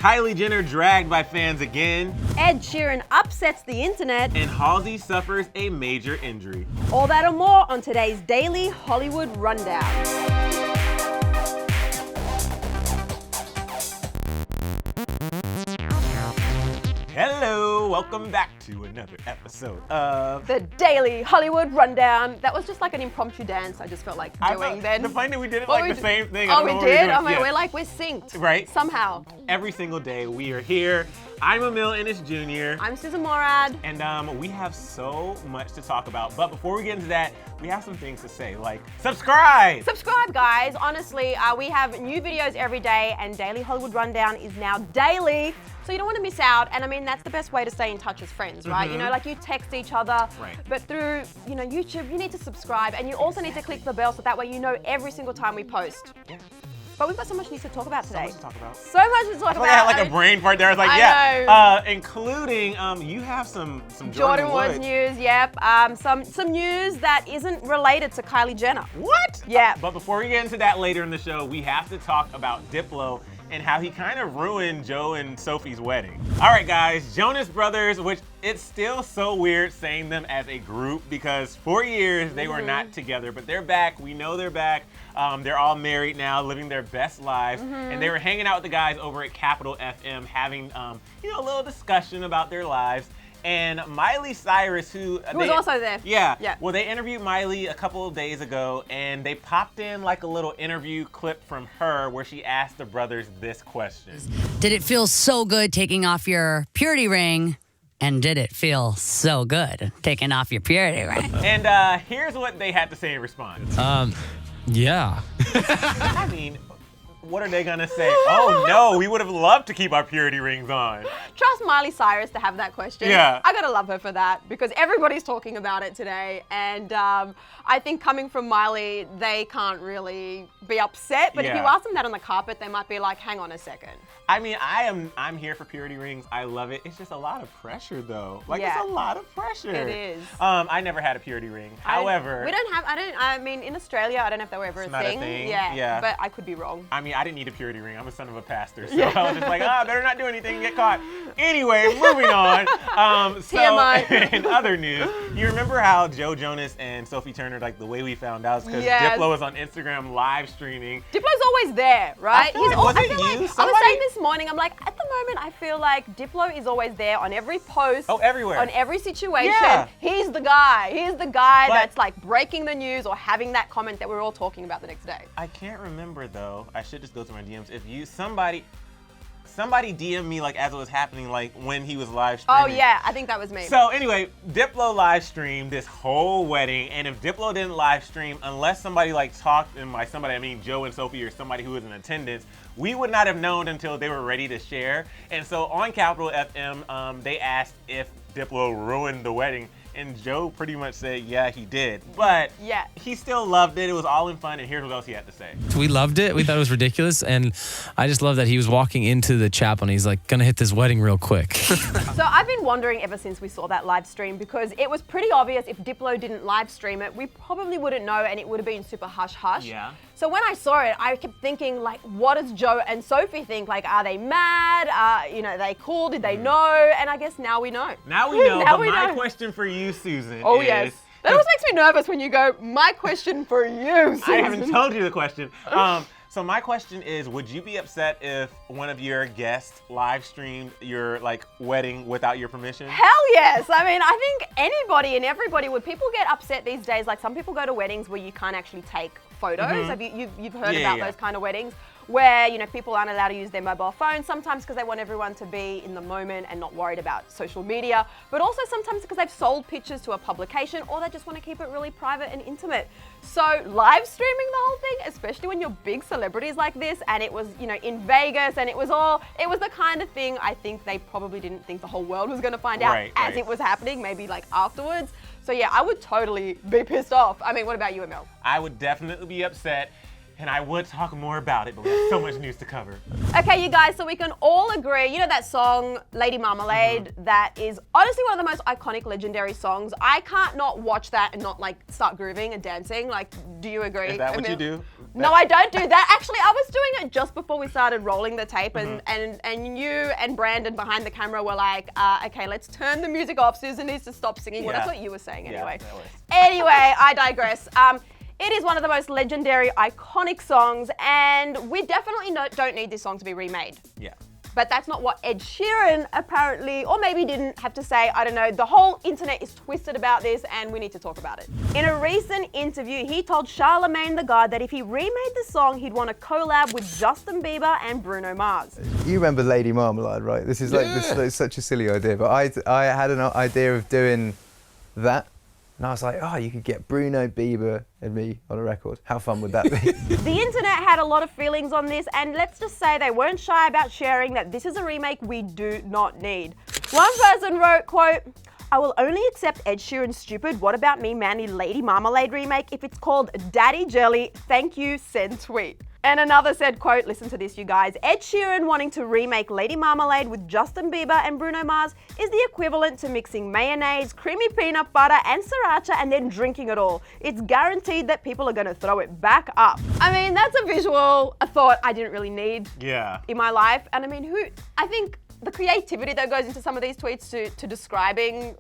Kylie Jenner dragged by fans again. Ed Sheeran upsets the internet. And Halsey suffers a major injury. All that and more on today's Daily Hollywood Rundown. Hello, welcome back to another episode of the Daily Hollywood Rundown. That was just like an impromptu dance I just felt like doing then. The funny thing, we did it Well, like the same thing. Oh, we did? Oh my, yeah. we're synced. Right. Somehow. Every single day we are here. I'm Emile and Sussan. I'm Sussan Morad. And we have so much to talk about. But before we get into that, we have some things to say, like subscribe! Subscribe, guys. Honestly, we have new videos every day, and Daily Hollywood Rundown is now daily. So you don't want to miss out, and I mean, that's the best way to stay in touch as friends, right? You know, like you text each other, right. But through, YouTube, you need to subscribe, and you also need to click the bell so that way you know every single time we post. Yeah. But we've got so much news to talk about today. So much to talk about. So much to talk about. I had like a brain part there. I was like, I know. Including, you have some Jordan Woods news, yep. Some news that isn't related to Kylie Jenner. What? Yeah. But before we get into that later in the show, we have to talk about Diplo and how he kind of ruined Joe and Sophie's wedding. All right, guys, Jonas Brothers, which it's still so weird saying them as a group because for years they were not together, but they're back. We know they're back. They're all married now, living their best lives, and they were hanging out with the guys over at Capital FM, having a little discussion about their lives. And Miley Cyrus, who was also there. Yeah. Well, they interviewed Miley a couple of days ago, and they popped in like a little interview clip from her where she asked the brothers this question. Did it feel so good taking off your purity ring? And did it feel so good taking off your purity ring? And here's what they had to say in response. Yeah. I mean, what are they gonna say? Oh no, we would have loved to keep our purity rings on. Trust Miley Cyrus to have that question. Yeah. I gotta love her for that because everybody's talking about it today. And I think coming from Miley, they can't really be upset. But if you ask them that on the carpet, they might be like, hang on a second. I mean, I'm here for purity rings. I love it. It's just a lot of pressure though. Like it's a lot of pressure. It is. I never had a purity ring. However, I mean, in Australia, I don't know if that were ever a not a thing. thing. Yeah. But I could be wrong. I mean, I didn't need a purity ring. I'm a son of a pastor. So I was just like, better not do anything and get caught. Anyway, moving on. So TMI. In other news, you remember how Joe Jonas and Sophie Turner, like the way we found out is because Diplo was on Instagram live streaming. Diplo's always there, right? I was saying this morning, I'm like, at the moment, I feel like Diplo is always there on every post. Oh, everywhere. On every situation. Yeah. He's the guy. He's the guy that's like breaking the news or having that comment that we're all talking about the next day. I can't remember though. I should just go through my DMs. If somebody DM'd me like as it was happening, like when he was live streaming. Oh yeah, I think that was me. So anyway, Diplo live streamed this whole wedding, and if Diplo didn't live stream, unless somebody like talked, and by somebody I mean Joe and Sophie or somebody who was in attendance, we would not have known until they were ready to share. And so on Capital FM, they asked if Diplo ruined the wedding. And Joe pretty much said, yeah, he did. But he still loved it. It was all in fun. And here's what else he had to say. We loved it. We thought it was ridiculous. And I just love that he was walking into the chapel and he's like, gonna hit this wedding real quick. So I've been wondering ever since we saw that live stream because it was pretty obvious if Diplo didn't live stream it, we probably wouldn't know and it would have been super hush-hush. Yeah. So when I saw it, I kept thinking, like, what does Joe and Sophie think? Like, are they mad? Are they cool? Did they know? And I guess now we know. Now we know. But my question for you, Sussan, Oh, is... yes. That always makes me nervous when you go, my question for you, Sussan. I haven't told you the question. So my question is, would you be upset if one of your guests live streamed your wedding without your permission? Hell yes. I mean, I think anybody and everybody would. People get upset these days. Like some people go to weddings where you can't actually take photos. Have you've heard about those kind of weddings where people aren't allowed to use their mobile phones sometimes because they want everyone to be in the moment and not worried about social media, but also sometimes because they've sold pictures to a publication or they just want to keep it really private and intimate. So live streaming the whole thing, especially when you're big celebrities like this, and it was in Vegas, and it was the kind of thing I think they probably didn't think the whole world was going to find out as it was happening, maybe afterwards. So yeah, I would totally be pissed off. I mean, what about you, Emile? I would definitely be upset. And I would talk more about it, but we have so much news to cover. Okay, you guys, so we can all agree, you know that song, Lady Marmalade, that is honestly one of the most iconic, legendary songs. I can't not watch that and not start grooving and dancing. Do you agree? Is that what you do? No, I don't do that. Actually, I was doing it just before we started rolling the tape, and you and Brandon behind the camera were like, okay, let's turn the music off. Susan needs to stop singing. Well, that's what you were saying anyway. Anyway, I digress. It is one of the most legendary, iconic songs, and we definitely don't need this song to be remade. Yeah. But that's not what Ed Sheeran apparently, or maybe didn't have to say, I don't know. The whole internet is twisted about this and we need to talk about it. In a recent interview, he told Charlemagne the God that if he remade the song, he'd want to collab with Justin Bieber and Bruno Mars. You remember Lady Marmalade, right? This is like, this is such a silly idea, but I had an idea of doing that. And I was like, oh, you could get Bruno, Bieber, and me on a record. How fun would that be? The internet had a lot of feelings on this, and let's just say they weren't shy about sharing that this is a remake we do not need. One person wrote, quote, I will only accept Ed Sheeran's stupid What About Me Manny Lady Marmalade remake if it's called Daddy Jelly, thank you, send tweet. And another said, quote, listen to this, you guys. Ed Sheeran wanting to remake Lady Marmalade with Justin Bieber and Bruno Mars is the equivalent to mixing mayonnaise, creamy peanut butter, and sriracha and then drinking it all. It's guaranteed that people are going to throw it back up. I mean, that's a visual, a thought I didn't really need in my life. And I mean, I think the creativity that goes into some of these tweets to describing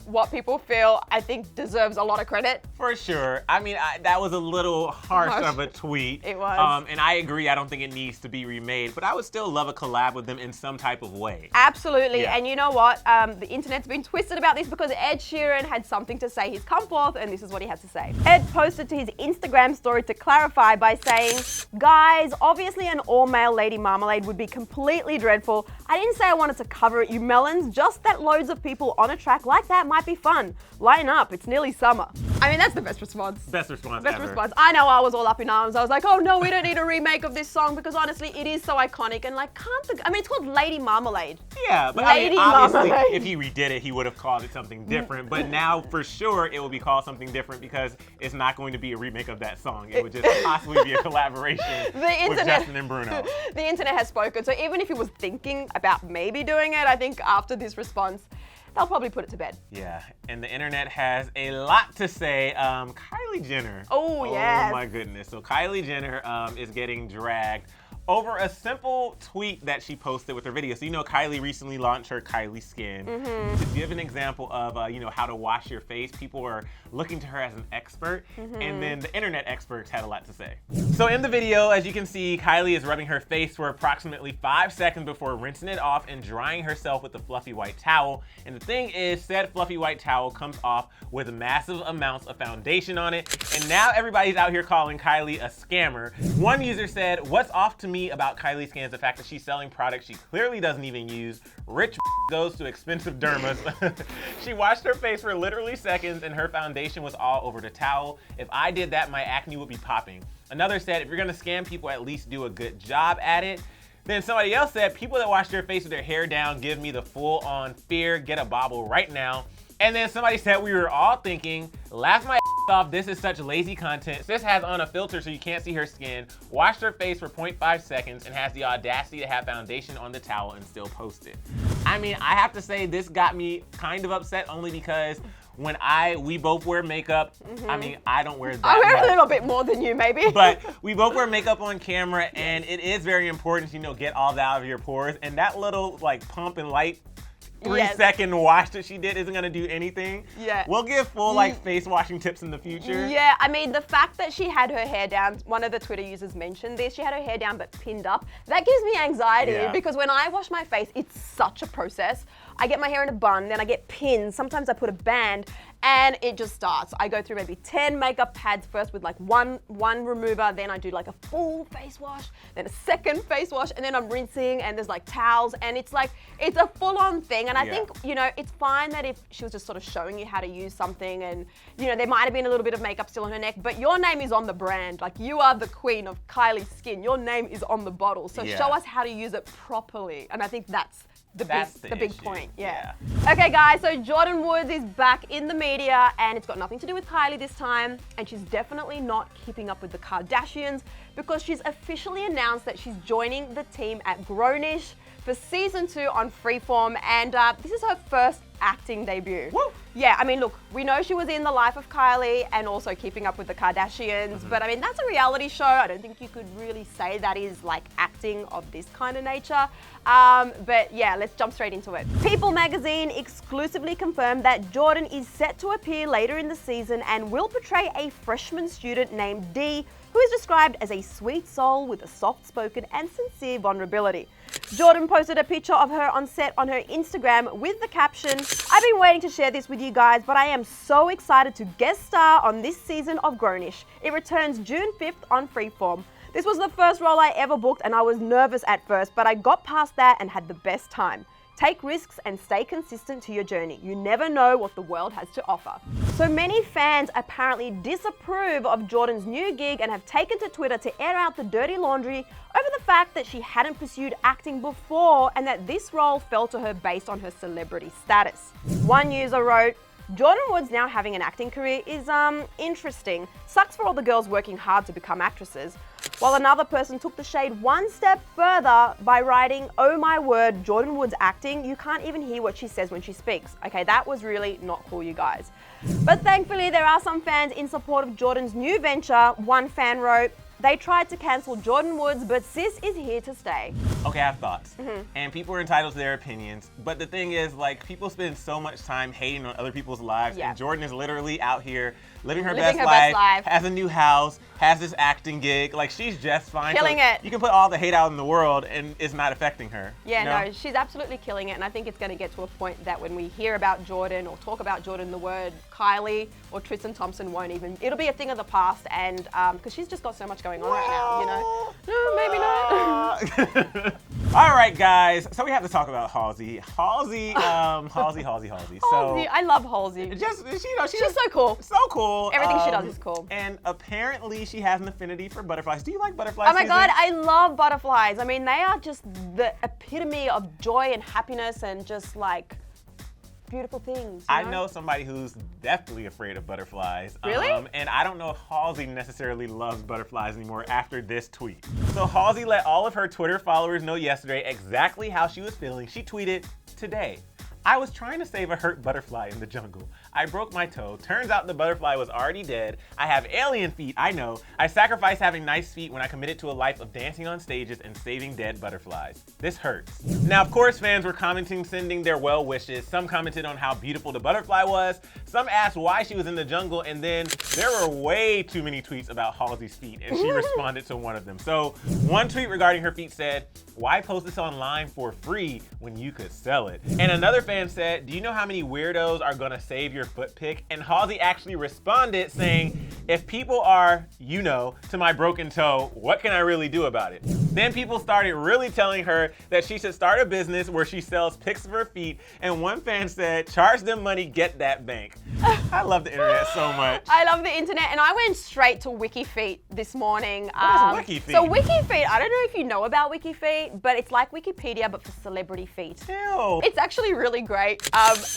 what people feel, I think deserves a lot of credit. For sure. I mean, that was a little harsh of a tweet. It was. And I agree, I don't think it needs to be remade, but I would still love a collab with them in some type of way. Absolutely. Yeah. And you know what? The internet's been twisted about this because Ed Sheeran had something to say. He's come forth and this is what he had to say. Ed posted to his Instagram story to clarify by saying, guys, obviously an all-male Lady Marmalade would be completely dreadful. I didn't say I wanted to cover it, you melons. Just that loads of people on a track like that might be fun. Line up, it's nearly summer. I mean, that's the best response. Best response Best ever. response. I know I was all up in arms. I was like, oh no, we don't need a remake of this song because honestly, it is so iconic and like, I mean, it's called Lady Marmalade. Yeah, but Lady I mean, obviously, Marmalade. if he redid it, he would have called it something different. But now, for sure, it will be called something different because it's not going to be a remake of that song. It would just possibly be a collaboration with Justin and Bruno. The internet has spoken. So even if he was thinking about maybe doing it, I think after this response, they'll probably put it to bed. Yeah, and the internet has a lot to say. Kylie Jenner. Oh, yes. Oh my goodness. So Kylie Jenner is getting dragged over a simple tweet that she posted with her video. So you know Kylie recently launched her Kylie Skin to give an example of how to wash your face. People are looking to her as an expert, and then the internet experts had a lot to say. So in the video, as you can see, Kylie is rubbing her face for approximately 5 seconds before rinsing it off and drying herself with a fluffy white towel. And the thing is, said fluffy white towel comes off with massive amounts of foundation on it, and now everybody's out here calling Kylie a scammer. One user said, what's off to me about Kylie Skin is the fact that she's selling products she clearly doesn't even use. Rich goes to expensive dermas. She washed her face for literally seconds and her foundation was all over the towel. If I did that, my acne would be popping. Another said, if you're gonna scam people, at least do a good job at it. Then somebody else said, people that wash their face with their hair down give me the full-on fear. Get a bobble right now. And then somebody said, we were all thinking, laugh my off, this is such lazy content. Sis has on a filter so you can't see her skin, washed her face for 0.5 seconds, and has the audacity to have foundation on the towel and still post it. I mean, I have to say this got me kind of upset only because when we both wear makeup, I mean, I don't wear that I wear much. a little bit more than you, maybe. But we both wear makeup on camera, and it is very important to, get all that out of your pores. And that little, pump and light 3-second wash that she did isn't gonna do anything. Yeah. We'll give full face washing tips in the future. Yeah, I mean, the fact that she had her hair down, one of the Twitter users mentioned this, she had her hair down but pinned up. That gives me anxiety because when I wash my face, it's such a process. I get my hair in a bun, then I get pins. Sometimes I put a band and it just starts. I go through maybe 10 makeup pads first with one remover, then I do a full face wash, then a second face wash, and then I'm rinsing and there's towels and it's a full on thing. And I think, it's fine that if she was just sort of showing you how to use something and, there might have been a little bit of makeup still on her neck, but your name is on the brand. You are the queen of Kylie Skin. Your name is on the bottle. So show us how to use it properly. And I think that's the big point. Yeah. Okay, guys, so Jordyn Woods is back in the media and it's got nothing to do with Kylie this time. And she's definitely not keeping up with the Kardashians because she's officially announced that she's joining the team at Grownish for season 2 on Freeform. And this is her first acting debut. Woo! Yeah, I mean, look, we know she was in The Life of Kylie and also Keeping Up with the Kardashians, but I mean, that's a reality show. I don't think you could really say that is like acting of this kind of nature. But yeah, let's jump straight into it. People magazine exclusively confirmed that Jordan is set to appear later in the season and will portray a freshman student named Dee, who is described as a sweet soul with a soft-spoken and sincere vulnerability. Jordan posted a picture of her on set on her Instagram with the caption, "I've been waiting to share this with you guys, but I am so excited to guest star on this season of Grownish. It returns June 5th on Freeform. This was the first role I ever booked and I was nervous at first, but I got past that and had the best time. Take risks and stay consistent to your journey. You never know what the world has to offer." So many fans apparently disapprove of Jordan's new gig and have taken to Twitter to air out the dirty laundry over the fact that she hadn't pursued acting before and that this role fell to her based on her celebrity status. One user wrote, "Jordan Woods now having an acting career is interesting. Sucks for all the girls working hard to become actresses." While another person took the shade one step further by writing, "Oh my word, Jordan Woods acting, you can't even hear what she says when she speaks." Okay, that was really not cool, you guys. But thankfully, there are some fans in support of Jordan's new venture. One fan wrote, "They tried to cancel Jordan Woods, but sis is here to stay." Okay, I have thoughts. And people are entitled to their opinions. But the thing is, like, people spend so much time hating on other people's lives. Yeah. And Jordan is literally out here living her Living best her best life, life. has a new house, has this acting gig. Like, she's just fine. Killing So it. You can put all the hate out in the world and it's not affecting her. Yeah, you know? no, she's absolutely killing it. And I think it's going to get to a point that when we hear about Jordan or talk about Jordan, the word Kylie or Tristan Thompson won't even, it'll be a thing of the past. And because she's just got so much going on right now, you know? No, maybe not. All right, guys. So we have to talk about Halsey. Halsey. Halsey, I love Halsey. Just, you know, She's so cool. So cool. Everything she does is cool. And apparently she has an affinity for butterflies. Do you like butterflies? Oh my Susan? God, I love butterflies. I mean, they are just the epitome of joy and happiness and just like beautiful things. I know somebody who's definitely afraid of butterflies. Really? And I don't know if Halsey necessarily loves butterflies anymore after this tweet. So Halsey let all of her Twitter followers know yesterday exactly how she was feeling. She tweeted, "Today, I was trying to save a hurt butterfly in the jungle. I broke my toe. Turns out the butterfly was already dead. I have alien feet, I know. I sacrificed having nice feet when I committed to a life of dancing on stages and saving dead butterflies. This hurts." Now, of course, fans were commenting, sending their well wishes. Some commented on how beautiful the butterfly was. Some asked why she was in the jungle, and then there were way too many tweets about Halsey's feet, and she responded to one of them. So one tweet regarding her feet said, "Why post this online for free when you could sell it?" And another fan said, "Do you know how many weirdos are gonna save your foot pic?" And Halsey actually responded saying, "If people are, you know, to my broken toe, what can I really do about it?" Then people started really telling her that she should start a business where she sells pics of her feet. And one fan said, "Charge them money, get that bank." I love the internet so much. I love the internet, and I went straight to WikiFeet this morning. What is WikiFeet? So WikiFeet, I don't know if you know about WikiFeet, but it's like Wikipedia, but for celebrity feet. Ew. It's actually really great.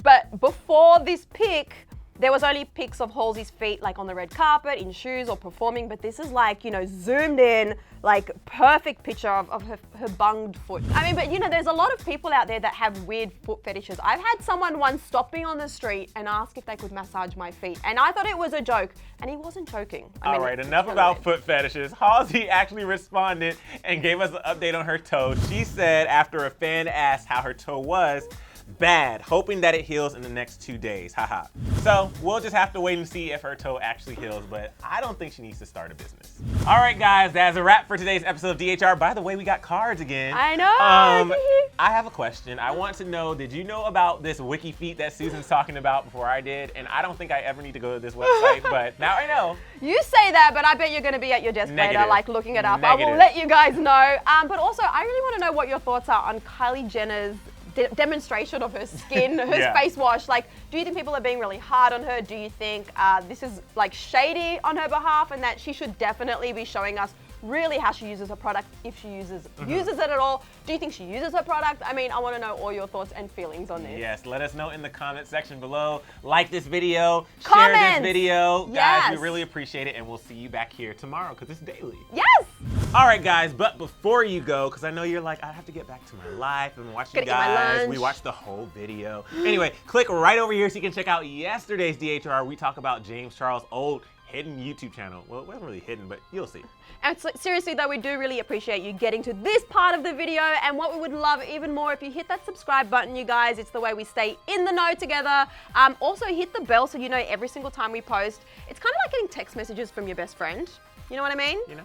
But before this pic, there was only pics of Halsey's feet like on the red carpet, in shoes or performing, but this is like, you know, zoomed in, like perfect picture of her bunged foot. I mean, but you know, there's a lot of people out there that have weird foot fetishes. I've had someone once stop me on the street and ask if they could massage my feet, and I thought it was a joke, and he wasn't joking. All right, enough about foot fetishes. Halsey actually responded and gave us an update on her toe. She said after a fan asked how her toe was, "Bad, hoping that it heals in the next 2 days, haha." So we'll just have to wait and see if her toe actually heals, but I don't think she needs to start a business. All right, guys, that's a wrap for today's episode of DHR. By the way, we got cards again. I know. I have a question. I want to know, did you know about this WikiFeet that Susan's talking about before I did? And I don't think I ever need to go to this website, but now I know. You say that, but I bet you're going to be at your desk later, like looking it up. Negative. I will let you guys know. But also, I really want to know what your thoughts are on Kylie Jenner's demonstration of her skin, her face wash. Like, do you think people are being really hard on her? Do you think this is like shady on her behalf, and that she should definitely be showing us really how she uses her product, if she uses it at all? Do you think she uses her product? I mean, I want to know all your thoughts and feelings on this. Yes, let us know in the comment section below. Like this video, share this video. Yes. Guys, we really appreciate it, and we'll see you back here tomorrow because it's daily. Yes! All right, guys, but before you go, because I know you're like, I have to get back to my life and watch you Gotta eat my guys. lunch. We watched the whole video. Anyway, click right over here so you can check out yesterday's DHR. We talk about James Charles' old hidden YouTube channel. Well, it wasn't really hidden, but you'll see. And seriously though, we do really appreciate you getting to this part of the video, and what we would love even more if you hit that subscribe button, you guys. It's the way we stay in the know together. Also hit the bell so you know every single time we post. It's kind of like getting text messages from your best friend. You know what I mean? You know?